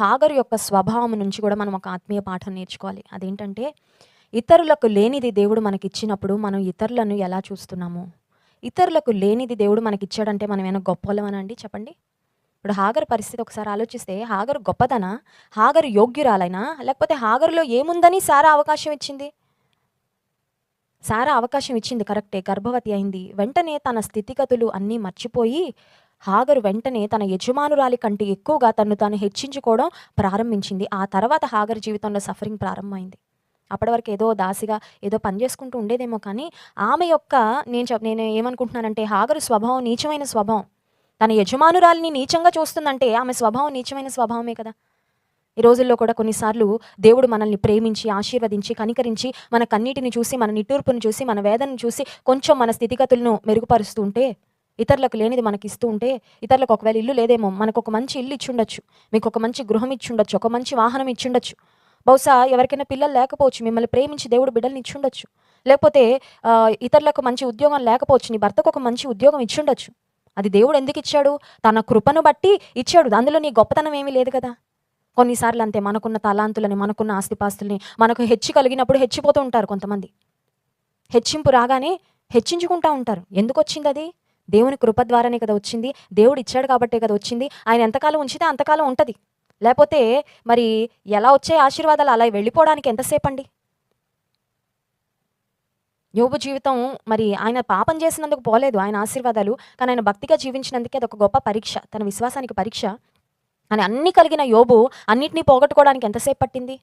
హాగరు యొక్క స్వభావం నుంచి కూడా మనం ఒక ఆత్మీయ పాఠం నేర్చుకోవాలి. అదేంటంటే, ఇతరులకు లేనిది దేవుడు మనకిచ్చినప్పుడు మనం ఇతరులను ఎలా చూస్తున్నాము? ఇతరులకు లేనిది దేవుడు మనకిచ్చాడంటే మనం ఏమైనా గొప్పోళ్ళమనా అండి చెప్పండి? ఇప్పుడు హాగరు పరిస్థితి ఒకసారి ఆలోచిస్తే, హాగరు గొప్పదనా? హాగరు యోగ్యురాలైనా? లేకపోతే హాగరులో ఏముందని సారా అవకాశం ఇచ్చింది? సారా అవకాశం ఇచ్చింది కరెక్టే, గర్భవతి అయింది. వెంటనే తన స్థితిగతులు అన్నీ మర్చిపోయి, హాగరు వెంటనే తన యజమానురాలి కంటే ఎక్కువగా తన్ను తాను హెచ్చించుకోవడం ప్రారంభించింది. ఆ తర్వాత హాగరు జీవితంలో సఫరింగ్ ప్రారంభమైంది. అప్పటి వరకు ఏదో దాసిగా ఏదో పని చేసుకుంటూ ఉండేదేమో కానీ, ఆమె యొక్క నేను ఏమనుకుంటున్నానంటే, హాగరు స్వభావం నీచమైన స్వభావం. తన యజమానురాలిని నీచంగా చూస్తుందంటే ఆమె స్వభావం నీచమైన స్వభావమే కదా! ఈ రోజుల్లో కూడా కొన్నిసార్లు దేవుడు మనల్ని ప్రేమించి, ఆశీర్వదించి, కనికరించి, మన కన్నీటిని చూసి, మన నిట్టూర్పును చూసి, మన వేదనను చూసి, కొంచెం మన స్థితిగతులను మెరుగుపరుస్తూ ఉంటే, ఇతరులకు లేనిది మనకిస్తూ ఉంటే, ఇతరులకు ఒకవేళ ఇల్లు లేదేమో, మనకొక మంచి ఇల్లు ఇచ్చుండొచ్చు, మీకొక మంచి గృహం ఇచ్చుండొచ్చు, ఒక మంచి వాహనం ఇచ్చుండొచ్చు. బహుశా ఎవరికైనా పిల్లలు లేకపోవచ్చు, మిమ్మల్ని ప్రేమించి దేవుడు బిడ్డల్ని ఇచ్చుండొచ్చు. లేకపోతే ఇతరులకు మంచి ఉద్యోగం లేకపోవచ్చు, నీ భర్తకు ఒక మంచి ఉద్యోగం ఇచ్చుండొచ్చు. అది దేవుడు ఎందుకిచ్చాడు? తన కృపను బట్టి ఇచ్చాడు. అందులో నీ గొప్పతనం ఏమీ లేదు కదా! కొన్నిసార్లు అంతే, మనకున్న తలాంతులని, మనకున్న ఆస్తిపాస్తుల్ని మనకు హెచ్చు కలిగినప్పుడు హెచ్చిపోతూ ఉంటారు కొంతమంది. హెచ్చింపు రాగానే హెచ్చించుకుంటా ఉంటారు. ఎందుకొచ్చిందది? దేవుని కృప ద్వారానే కదా వచ్చింది. దేవుడు ఇచ్చాడు కాబట్టే కదా వచ్చింది. ఆయన ఎంతకాలం ఉంచితే అంతకాలం ఉంటది. లేపోతే మరి ఎలా వచ్చే ఆశీర్వాదాలు అలా వెళ్ళిపోవడానికి ఎంతసేపండి? యోబు జీవితం మరి ఆయన పాపం చేసినందుకు పోలేదు ఆయన ఆశీర్వాదాలు. కానీ ఆయన భక్తిగా జీవించినందుకే అదొక గొప్ప పరీక్ష. తన విశ్వాసానికి పరీక్ష. అని అన్నీ కలిగిన యోబు అన్నిటిని పోగొట్టుకోవడానికి ఎంతసేపు పట్టింది?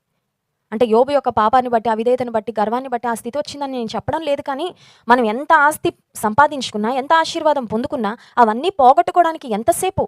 అంటే యోబు యొక్క పాపాన్ని బట్టి, అవిధేయతను బట్టి, గర్వాన్ని బట్టి ఆ స్థితి వచ్చిందని నేను చెప్పడం లేదు కానీ, మనం ఎంత ఆస్తి సంపాదించుకున్నా, ఎంత ఆశీర్వాదం పొందుకున్నా, అవన్నీ పోగొట్టుకోవడానికి ఎంతసేపు